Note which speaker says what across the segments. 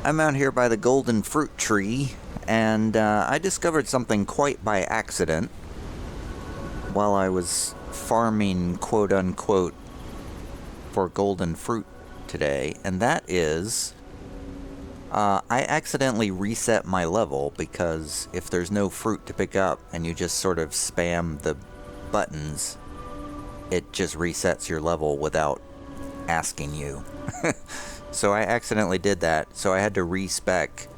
Speaker 1: I'm out here by the golden fruit tree, and I discovered something quite by accident while I was farming, quote unquote, for golden fruit today, and that is I accidentally reset my level because if there's no fruit to pick up and you just sort of spam the buttons, it just resets your level without asking you. So I accidentally did that, so I had to respec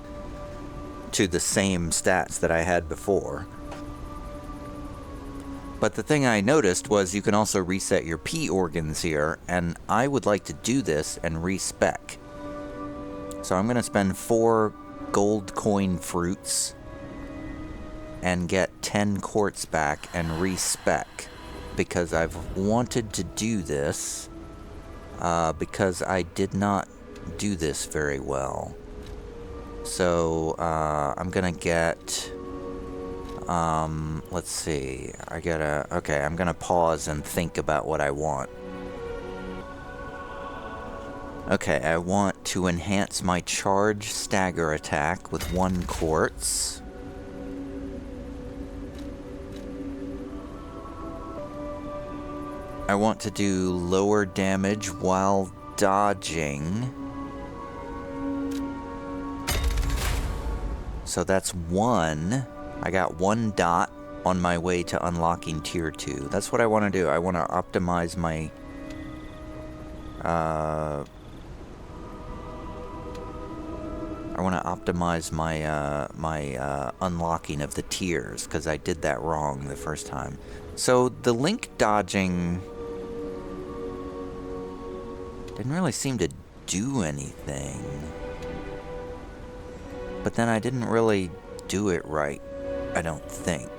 Speaker 1: to the same stats that I had before. But the thing I noticed was you can also reset your P organs here, and I would like to do this and respec. So I'm going to spend 4 gold coin fruits and get 10 quartz back and respec, because I've wanted to do this because I did not do this very well. So I'm gonna get let's see, I'm gonna pause and think about what I want. Okay, I want to enhance my charge stagger attack with 1 quartz. I want to do lower damage while dodging. So that's 1. I got 1 dot on my way to unlocking tier 2. That's what I want to do. I want to optimize my my unlocking of the tiers, because I did that wrong the first time. So the link dodging didn't really seem to do anything. But then I didn't really do it right, I don't think.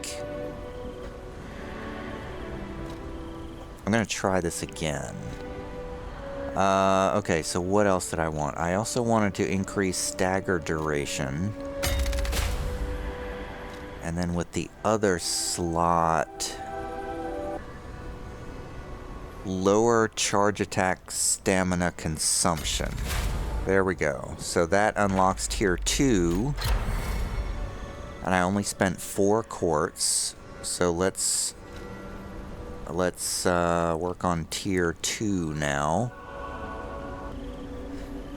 Speaker 1: I'm gonna try this again. Okay, so what else did I want? I also wanted to increase stagger duration. And then with the other slot, lower charge attack stamina consumption. There we go. So that unlocks tier 2. And I only spent 4 quartz. So let's work on tier 2 now.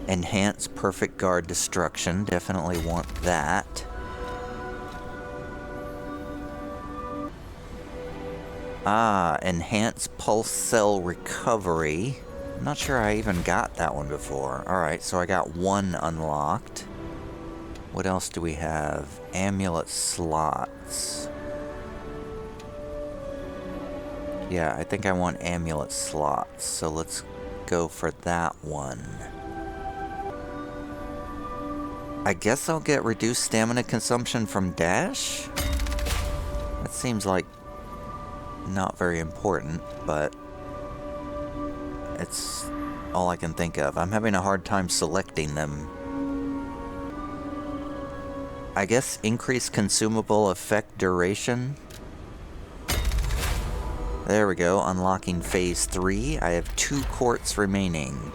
Speaker 1: Enhance perfect guard destruction. Definitely want that. Enhance pulse cell recovery. I'm not sure I even got that one before. Alright, so I got 1 unlocked. What else do we have? Amulet slots. Yeah, I think I want amulet slots, so let's go for that one. I guess I'll get reduced stamina consumption from dash? That seems like not very important, but it's all I can think of. I'm having a hard time selecting them. I guess increase consumable effect duration. There we go, unlocking phase 3. I have 2 quartz remaining.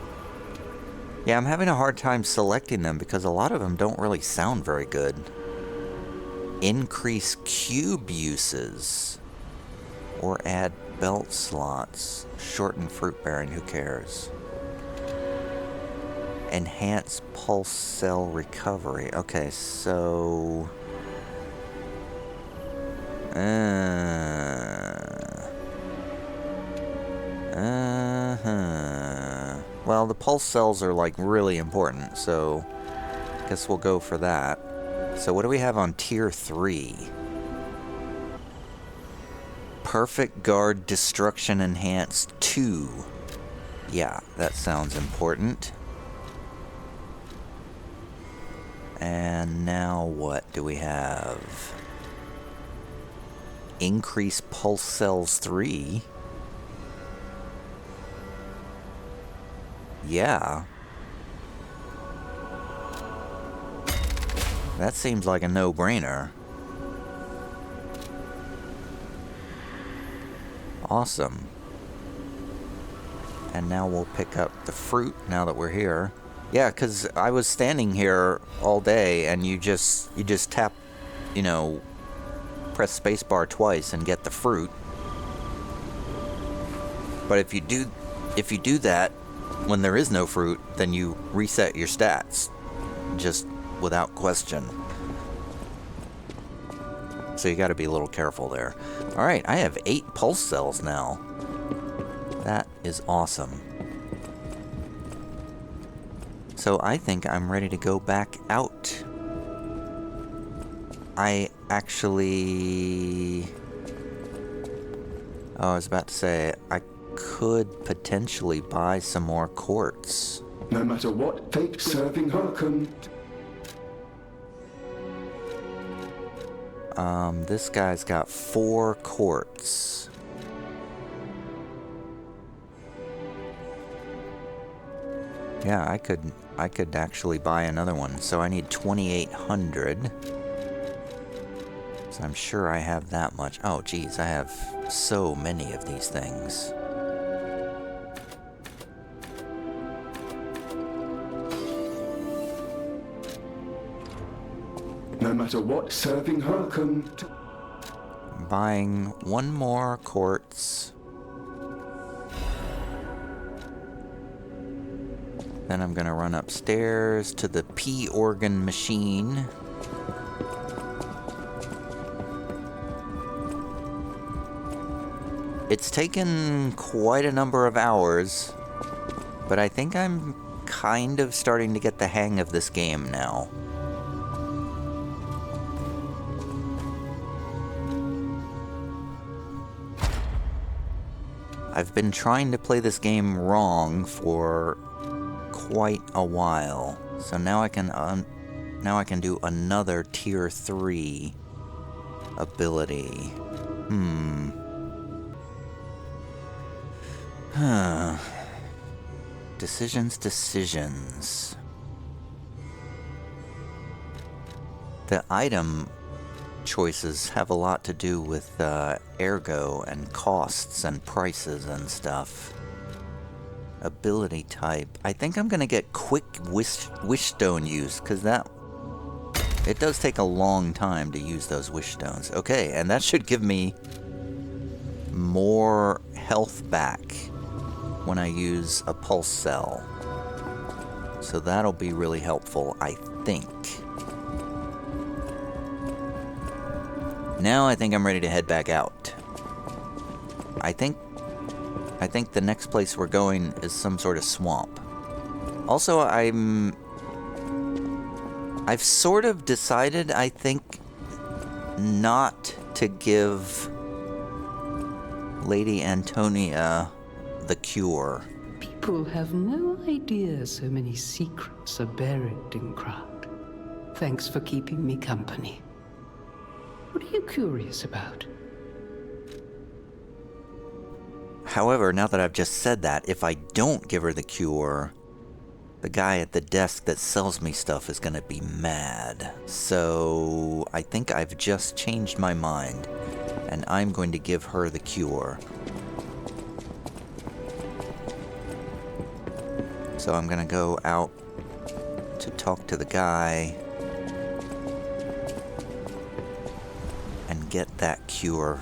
Speaker 1: Yeah, I'm having a hard time selecting them because a lot of them don't really sound very good. Increase cube uses. Or add belt slots. Shorten fruit bearing, who cares? Enhance pulse cell recovery. Okay, so... Well, the pulse cells are like really important, so I guess we'll go for that. So what do we have on tier 3? Perfect guard destruction enhanced 2. Yeah, that sounds important. And now what do we have? Increase pulse cells 3. Yeah. That seems like a no-brainer. Awesome. And now we'll pick up the fruit now that we're here. Yeah, because I was standing here all day, and you just tap, you know, press spacebar twice and get the fruit. But if you do that when there is no fruit, then you reset your stats, just without question. So you got to be a little careful there. All right, I have 8 pulse cells now. That is awesome. So I think I'm ready to go back out. I actually... Oh, I was about to say, I could potentially buy some more quartz.
Speaker 2: No matter what fate serving Harkham.
Speaker 1: This guy's got 4 quartz. Yeah, I could actually buy another one. So I need 2,800. So I'm sure I have that much. Oh, geez, I have so many of these things.
Speaker 2: No matter what serving Harkham.
Speaker 1: Buying one more quartz. Then I'm gonna run upstairs to the P organ machine. It's taken quite a number of hours, but I think I'm kind of starting to get the hang of this game now. I've been trying to play this game wrong for quite a while, so now I can do another tier 3 ability. Decisions. The item choices have a lot to do with ergo and costs and prices and stuff. Ability type. I think I'm gonna get quick wish stone use, because it does take a long time to use those wish stones. Okay, and that should give me more health back when I use a pulse cell. So that'll be really helpful, I think. Now I think I'm ready to head back out. I think the next place we're going is some sort of swamp. Also, I've sort of decided, I think, not to give Lady Antonia the cure.
Speaker 3: People have no idea so many secrets are buried in Krat. Thanks for keeping me company. What are you curious about?
Speaker 1: However, now that I've just said that, if I don't give her the cure, the guy at the desk that sells me stuff is gonna be mad. So I think I've just changed my mind, and I'm going to give her the cure. So I'm gonna go out to talk to the guy and get that cure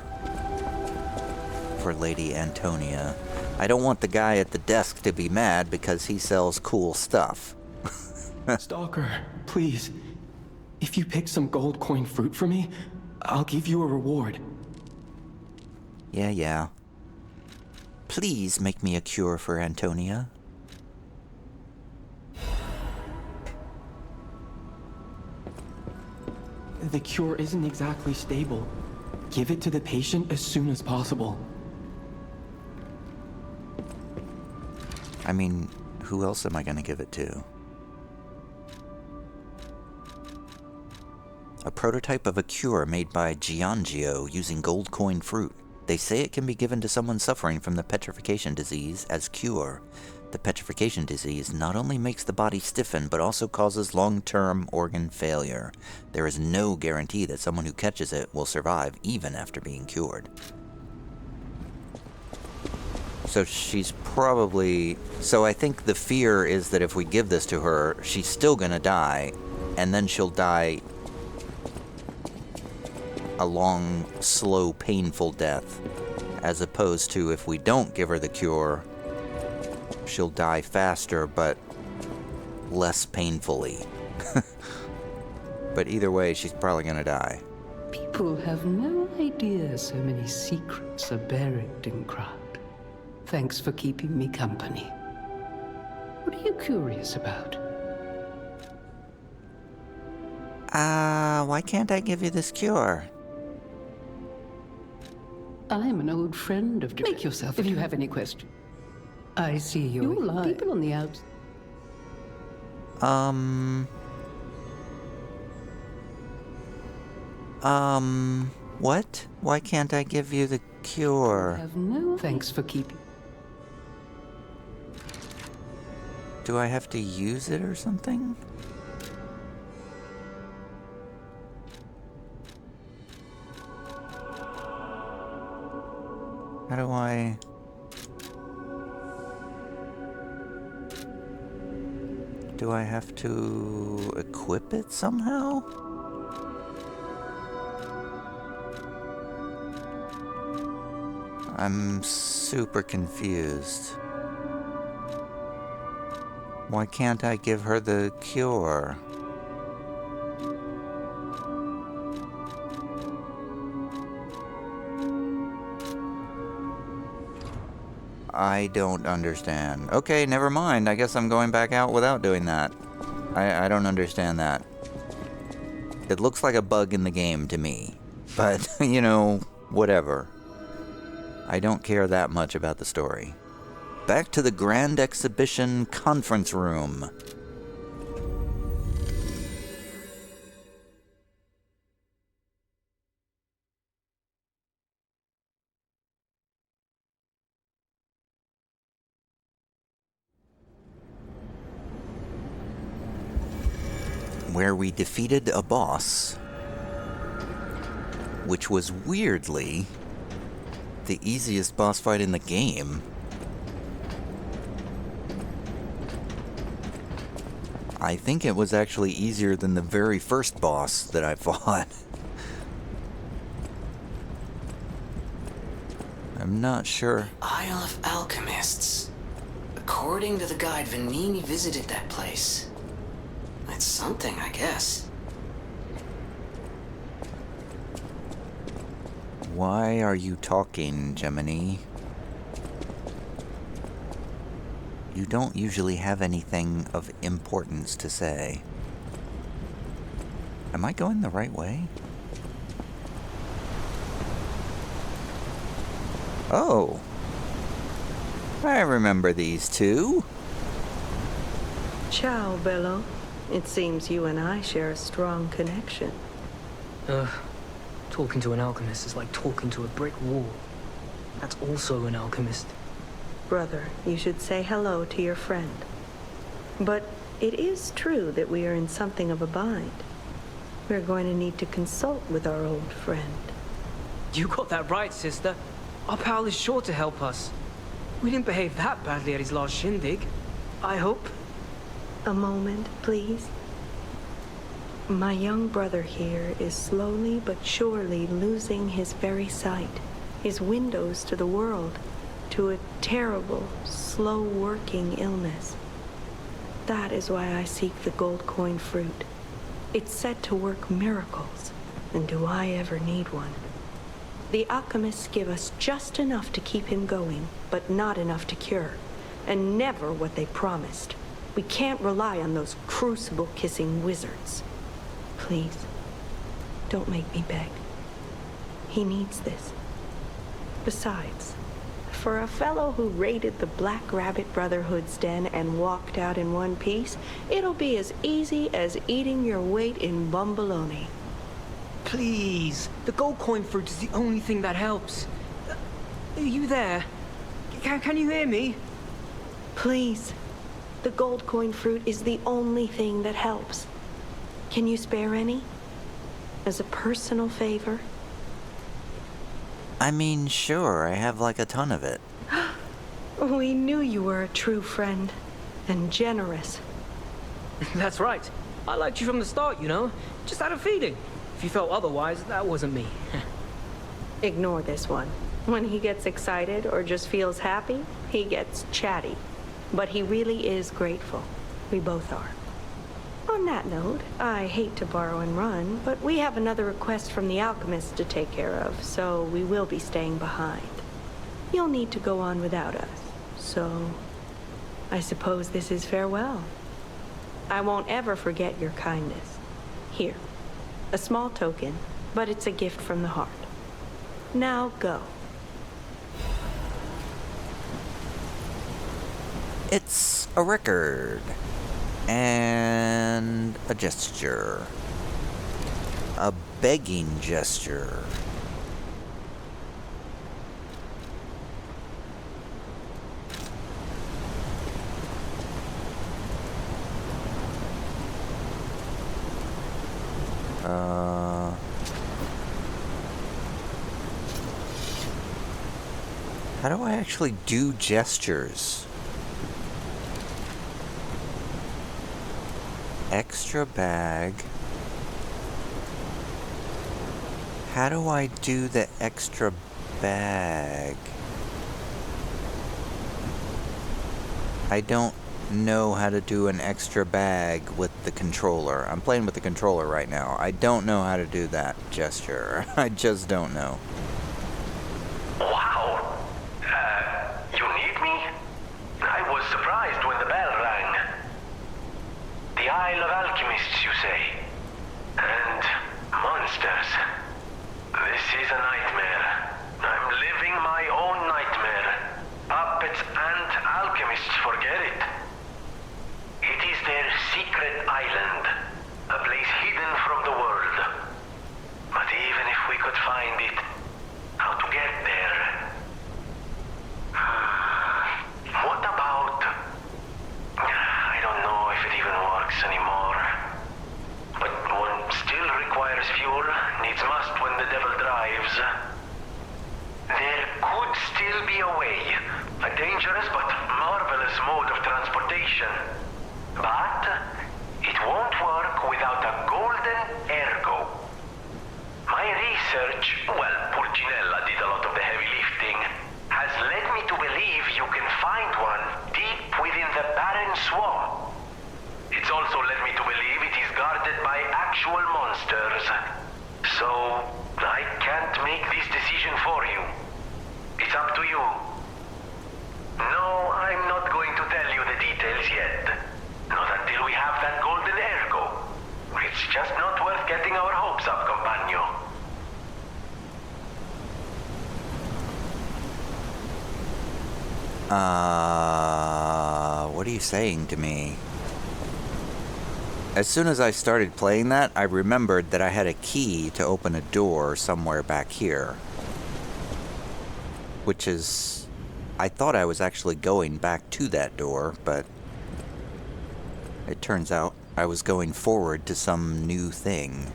Speaker 1: for Lady Antonia. I don't want the guy at the desk to be mad because he sells cool stuff.
Speaker 4: Stalker, please. If you pick some gold coin fruit for me, I'll give you a reward.
Speaker 1: Yeah. Please make me a cure for Antonia.
Speaker 4: The cure isn't exactly stable. Give it to the patient as soon as possible.
Speaker 1: I mean, who else am I gonna give it to? A prototype of a cure made by Giangio using gold coin fruit. They say it can be given to someone suffering from the petrification disease as cure. The petrification disease not only makes the body stiffen, but also causes long-term organ failure. There is no guarantee that someone who catches it will survive even after being cured. So she's probably... So I think the fear is that if we give this to her, she's still gonna die, and then she'll die a long, slow, painful death, as opposed to if we don't give her the cure, she'll die faster, but less painfully. But either way, she's probably gonna die.
Speaker 3: People have no idea so many secrets are buried in Krat. Thanks for keeping me company. What are you curious about?
Speaker 1: Why can't I give you this cure?
Speaker 3: I'm an old friend of... Make yourself if you have any questions. I see you're lying. People on the outs...
Speaker 1: What? Why can't I give you the cure?
Speaker 3: Have no... Thanks for keeping...
Speaker 1: Do I have to use it or something? How do I... Do I have to equip it somehow? I'm super confused. Why can't I give her the cure? I don't understand. Okay, never mind. I guess I'm going back out without doing that. I don't understand that. It looks like a bug in the game to me. But, you know, whatever. I don't care that much about the story. Back to the Grand Exhibition conference room. Where we defeated a boss, which was weirdly the easiest boss fight in the game. I think it was actually easier than the very first boss that I fought. I'm not sure.
Speaker 5: Isle of Alchemists. According to the guide, Vanini visited that place. It's something, I guess.
Speaker 1: Why are you talking, Gemini? You don't usually have anything of importance to say. Am I going the right way? Oh. I remember these two.
Speaker 6: Ciao, Bello. It seems you and I share a strong connection.
Speaker 7: Talking to an alchemist is like talking to a brick wall. That's also an alchemist.
Speaker 6: Brother, you should say hello to your friend. But it is true that we are in something of a bind. We're going to need to consult with our old friend.
Speaker 7: You got that right, sister. Our pal is sure to help us. We didn't behave that badly at his last shindig. I hope.
Speaker 6: A moment, please. My young brother here is slowly but surely losing his very sight, his windows to the world, to a terrible, slow-working illness. That is why I seek the gold coin fruit. It's said to work miracles, and do I ever need one? The alchemists give us just enough to keep him going, but not enough to cure, and never what they promised. We can't rely on those crucible-kissing wizards. Please, don't make me beg. He needs this. Besides, for a fellow who raided the Black Rabbit Brotherhood's den and walked out in one piece, it'll be as easy as eating your weight in bumbaloni.
Speaker 7: Please. The gold coin fruit is the only thing that helps. Are you there? Can you hear me?
Speaker 6: Please. The gold coin fruit is the only thing that helps. Can you spare any? As a personal favor?
Speaker 1: I mean, sure, I have like a ton of it.
Speaker 6: We knew you were a true friend. And generous.
Speaker 7: That's right. I liked you from the start, you know? Just had a feeling. If you felt otherwise, that wasn't me.
Speaker 6: Ignore this one. When he gets excited or just feels happy, he gets chatty. But he really is grateful. We both are. On that note, I hate to borrow and run, but we have another request from the alchemist to take care of, so we will be staying behind. You'll need to go on without us, so I suppose this is farewell. I won't ever forget your kindness. Here, a small token, but it's a gift from the heart. Now go.
Speaker 1: It's a record. And a gesture. A begging gesture. How do I actually do gestures? Extra bag. How do I do the extra bag? I don't know how to do an extra bag with the controller. I'm playing with the controller right now. I don't know how to do that gesture. I just don't know.
Speaker 8: Wow! You need me? I was surprised when the bell rang. The Isle of Alchemists, you say? And monsters. This is a nightmare. I'm living my own nightmare. Puppets and alchemists forget it. It is their secret island, a place hidden from the world. But even if we could find it, how to get there? What about... I don't know if it even works anymore. But one still requires fuel, needs must when the devil drives. There could still be a way, a dangerous but marvelous mode of transportation. But it won't work without a golden ergo. My research, well, Purcinella did a lot of the heavy lifting, has led me to believe you can find one deep within the barren swamp. It's also led me to believe it is guarded by actual monsters. So, I can't make this decision for you. It's up to you. No, I'm not going to tell you the details yet. Not until we have that golden ergo. It's just not worth getting our hopes up, compagno.
Speaker 1: What are you saying to me? As soon as I started playing that, I remembered that I had a key to open a door somewhere back here. Which is... I thought I was actually going back to that door, but... it turns out I was going forward to some new thing.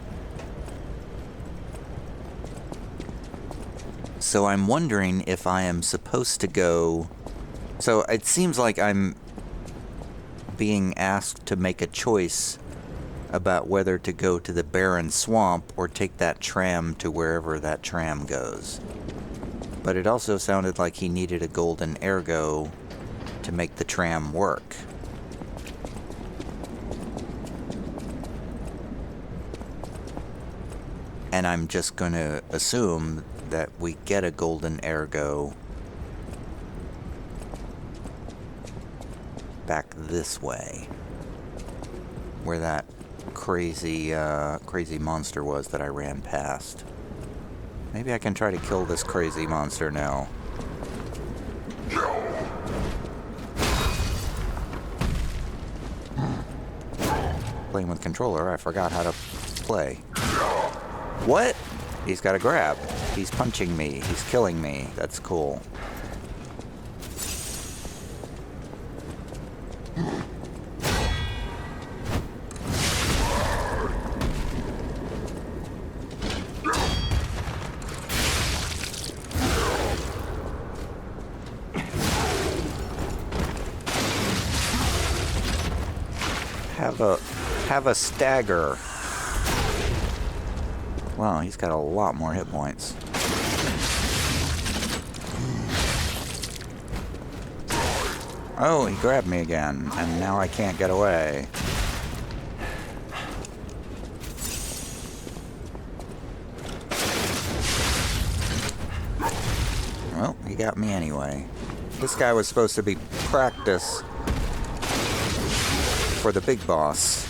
Speaker 1: So I'm wondering if I am supposed to go... So it seems like I'm being asked to make a choice about whether to go to the barren swamp or take that tram to wherever that tram goes. But it also sounded like he needed a golden ergo to make the tram work. And I'm just going to assume that we get a golden ergo back this way, where that crazy monster was that I ran past. Maybe I can try to kill this crazy monster now. Playing with controller, I forgot how to play. What? He's got a grab. He's punching me. He's killing me. That's cool. Have a stagger. Wow, he's got a lot more hit points. Oh, he grabbed me again, and now I can't get away. Well, he got me anyway. This guy was supposed to be practice for the big boss.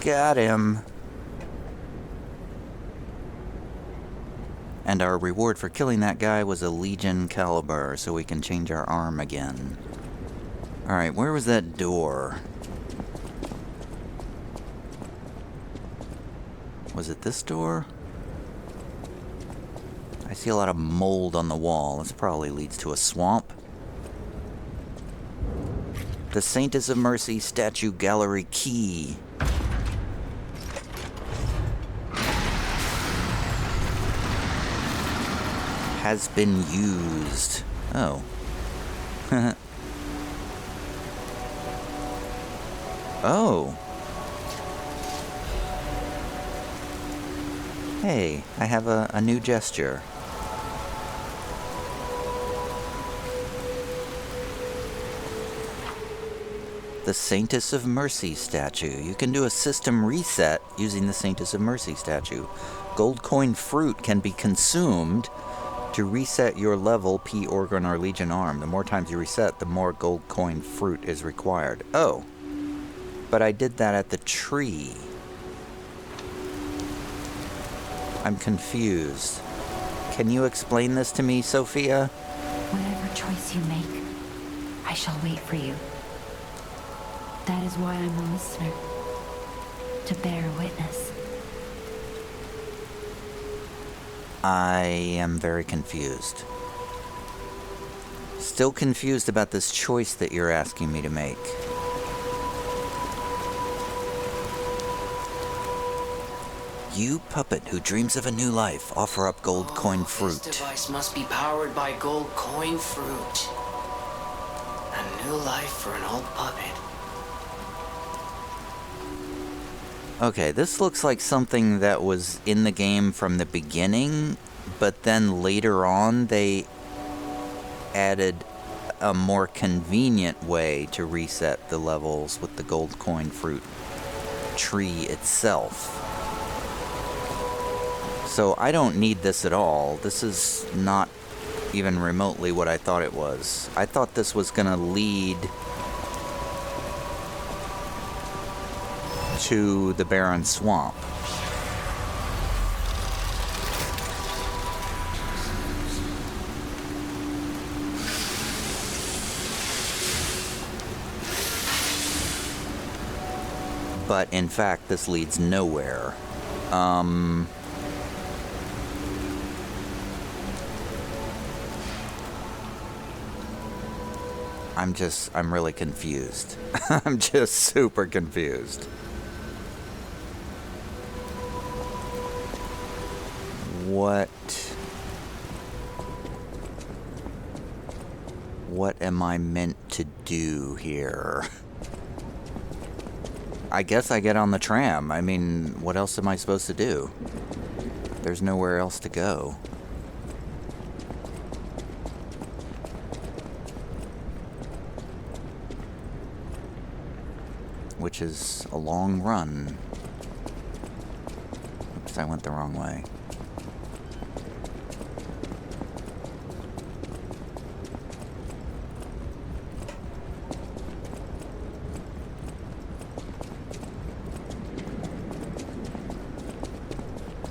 Speaker 1: Got him. And our reward for killing that guy was a Legion caliber, so we can change our arm again. Alright, where was that door? Was it this door? I see a lot of mold on the wall. This probably leads to a swamp. The Saintess of Mercy Statue Gallery Key. Has been used. Oh. Oh. Hey, I have a new gesture. The Saintess of Mercy statue. You can do a system reset using the Saintess of Mercy statue. Gold coin fruit can be consumed to reset your level, P organ or Legion arm. The more times you reset, the more gold coin fruit is required. Oh. But I did that at the tree. I'm confused. Can you explain this to me, Sophia?
Speaker 9: Whatever choice you make, I shall wait for you. That is why I'm a listener. To bear witness.
Speaker 1: I am very confused. Still confused about this choice that you're asking me to make. You puppet who dreams of a new life, offer up gold coin fruit.
Speaker 5: This device must be powered by gold coin fruit. A new life for an old puppet.
Speaker 1: Okay, this looks like something that was in the game from the beginning, but then later on they added a more convenient way to reset the levels with the gold coin fruit tree itself. So I don't need this at all. This is not even remotely what I thought it was. I thought this was gonna lead to the Barren Swamp. But in fact, this leads nowhere. I'm really confused. I'm just super confused. What am I meant to do here? I guess I get on the tram. I mean, what else am I supposed to do? There's nowhere else to go. Which is a long run. Oops, I went the wrong way.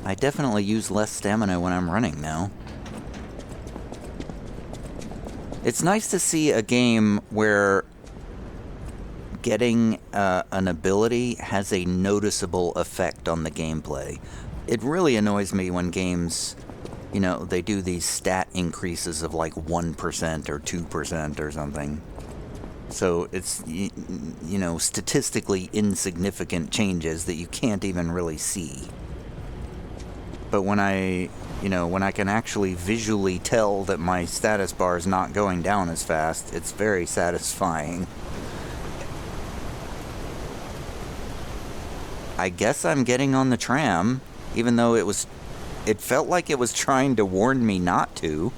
Speaker 1: I definitely use less stamina when I'm running now. It's nice to see a game where getting an ability has a noticeable effect on the gameplay. It really annoys me when games, you know, they do these stat increases of like 1% or 2% or something. So it's, you know, statistically insignificant changes that you can't even really see. But when I can actually visually tell that my status bar is not going down as fast, it's very satisfying. I guess I'm getting on the tram, even though it felt like it was trying to warn me not to.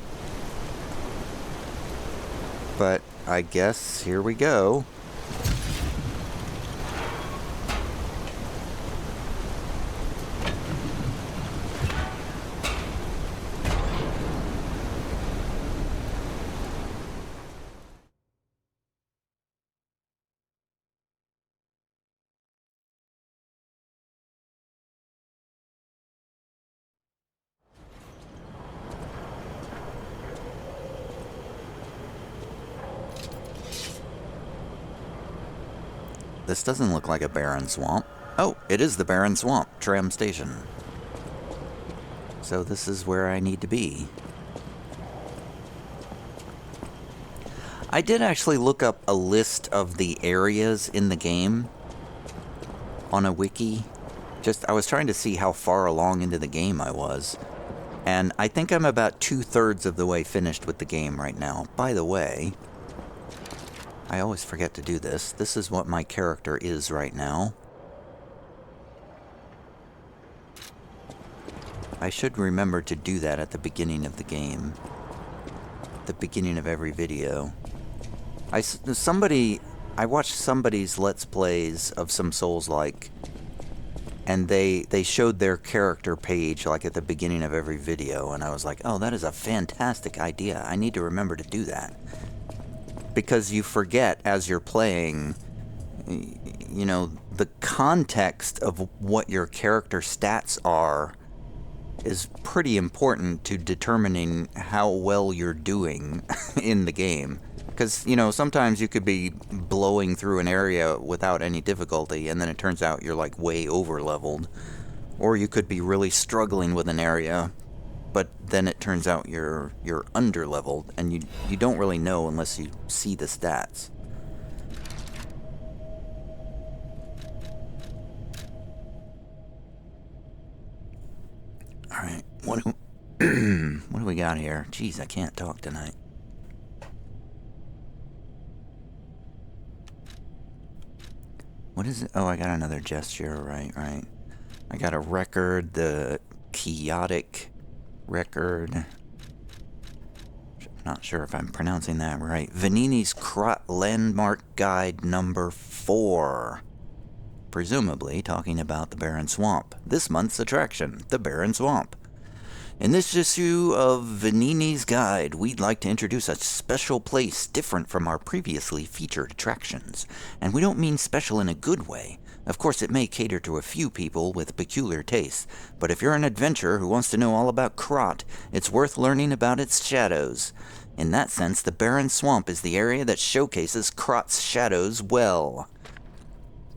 Speaker 1: But I guess here we go. This doesn't look like a barren swamp. Oh, it is the barren swamp, Tram Station. So this is where I need to be. I did actually look up a list of the areas in the game on a wiki. I was trying to see how far along into the game I was. And I think I'm about 2/3 of the way finished with the game right now. By the way, I always forget to do this. This is what my character is right now. I should remember to do that at the beginning of the game. The beginning of every video. I watched somebody's Let's Plays of some Souls-like, and they showed their character page like at the beginning of every video, and I was like, oh, that is a fantastic idea. I need to remember to do that. Because you forget as you're playing, you know, the context of what your character stats are is pretty important to determining how well you're doing in the game. Because, you know, sometimes you could be blowing through an area without any difficulty, and then it turns out you're like way over-leveled. Or you could be really struggling with an area, but then it turns out you're under-leveled, and you don't really know unless you see the stats. Alright, what do we got here? Jeez, I can't talk tonight. What is it? Oh, I got another gesture, right. I got a record, the chaotic record. Not sure if I'm pronouncing that right. Vanini's Krot Landmark Guide number 4. Presumably talking about the Barren Swamp. This month's attraction, the Barren Swamp. In this issue of Vanini's Guide, we'd like to introduce a special place different from our previously featured attractions. And we don't mean special in a good way. Of course, it may cater to a few people with peculiar tastes, but if you're an adventurer who wants to know all about Krot, it's worth learning about its shadows. In that sense, the Barren Swamp is the area that showcases Krot's shadows well.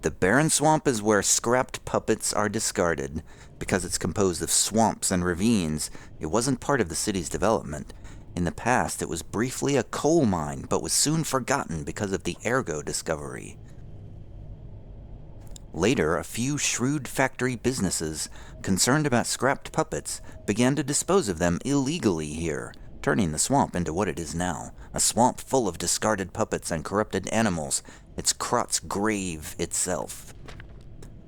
Speaker 1: The Barren Swamp is where scrapped puppets are discarded. Because it's composed of swamps and ravines, it wasn't part of the city's development. In the past, it was briefly a coal mine, but was soon forgotten because of the ergo discovery. Later, a few shrewd factory businesses, concerned about scrapped puppets, began to dispose of them illegally here, turning the swamp into what it is now, a swamp full of discarded puppets and corrupted animals. It's Krot's grave itself.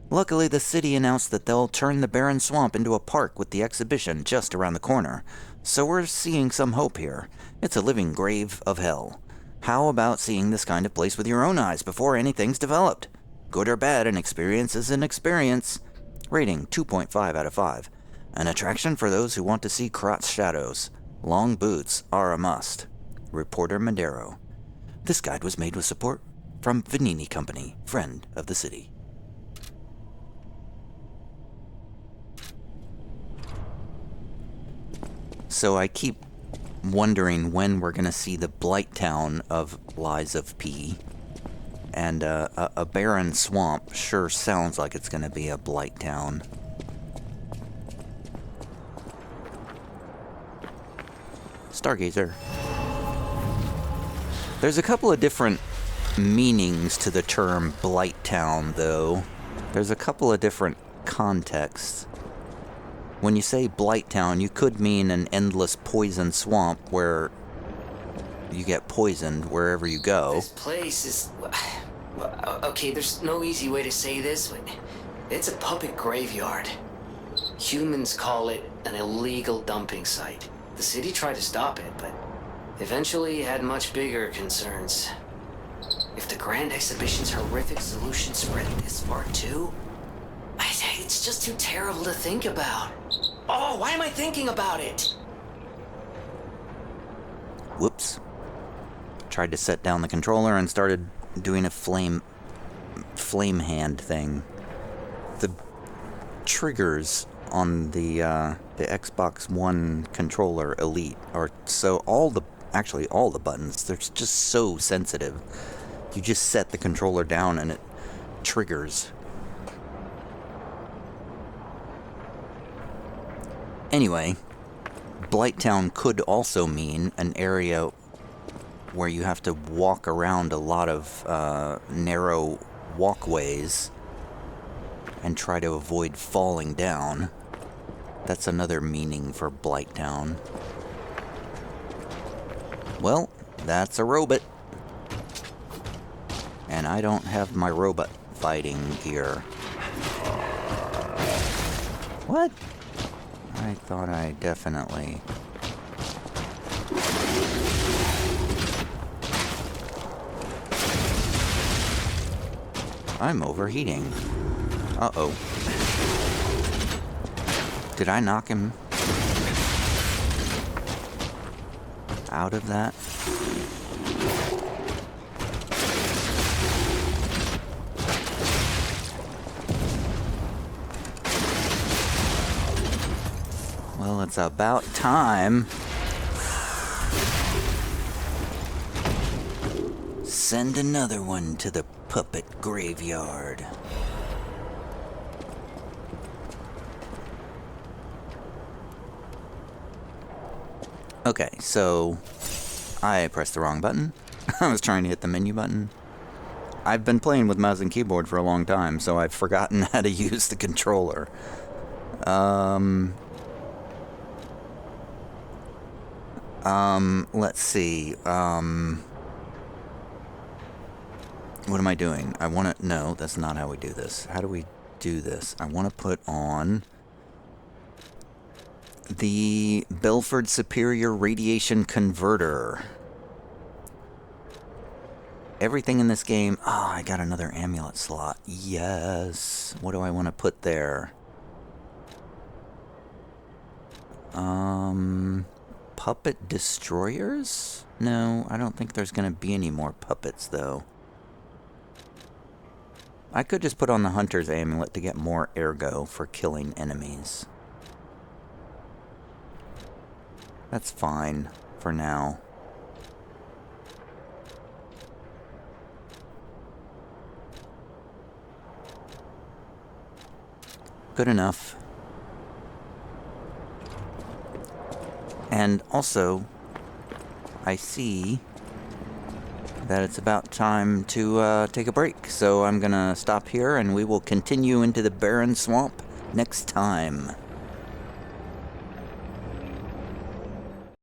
Speaker 1: Luckily, the city announced that they'll turn the Barren Swamp into a park with the exhibition just around the corner. So we're seeing some hope here. It's a living grave of hell. How about seeing this kind of place with your own eyes before anything's developed? Good or bad, an experience is an experience. Rating 2.5 out of 5. An attraction for those who want to see Krot's shadows. Long boots are a must. Reporter Madero. This guide was made with support from Vanini Company, friend of the city. So I keep wondering when we're going to see the blight town of Lies of P. And a barren swamp sure sounds like it's going to be a blight town. Stargazer. There's a couple of different meanings to the term Blight Town, though. There's a couple of different contexts. When you say Blight Town, you could mean an endless poison swamp where you get poisoned wherever you go.
Speaker 5: This place is... Okay, there's no easy way to say this, but it's a puppet graveyard. Humans call it an illegal dumping site. The city tried to stop it, but eventually had much bigger concerns. If the Grand Exhibition's horrific solution spread this far too, it's just too terrible to think about. Oh, why am I thinking about it?
Speaker 1: Whoops. Tried to set down the controller and started doing a flame hand thing. The triggers on the Xbox One controller Elite are so all the buttons, they're just so sensitive. You just set the controller down and it triggers. Anyway, Blighttown could also mean an area where you have to walk around a lot of narrow walkways and try to avoid falling down. That's another meaning for Blighttown. Well, that's a robot. And I don't have my robot fighting gear. What? I thought I definitely... I'm overheating. Uh-oh. Did I knock him out of that? Well, it's about time. Send another one to the puppet graveyard. Okay, so I pressed the wrong button. I was trying to hit the menu button. I've been playing with mouse and keyboard for a long time, so I've forgotten how to use the controller. Let's see. What am I doing? No, that's not how we do this. How do we do this? I want to put on the Belford Superior Radiation Converter. Everything in this game... Oh, I got another amulet slot. Yes. What do I want to put there? Puppet destroyers? No, I don't think there's going to be any more puppets, though. I could just put on the Hunter's Amulet to get more ergo for killing enemies. That's fine for now. Good enough. And also, I see that it's about time to take a break. So I'm gonna stop here and we will continue into the barren swamp next time.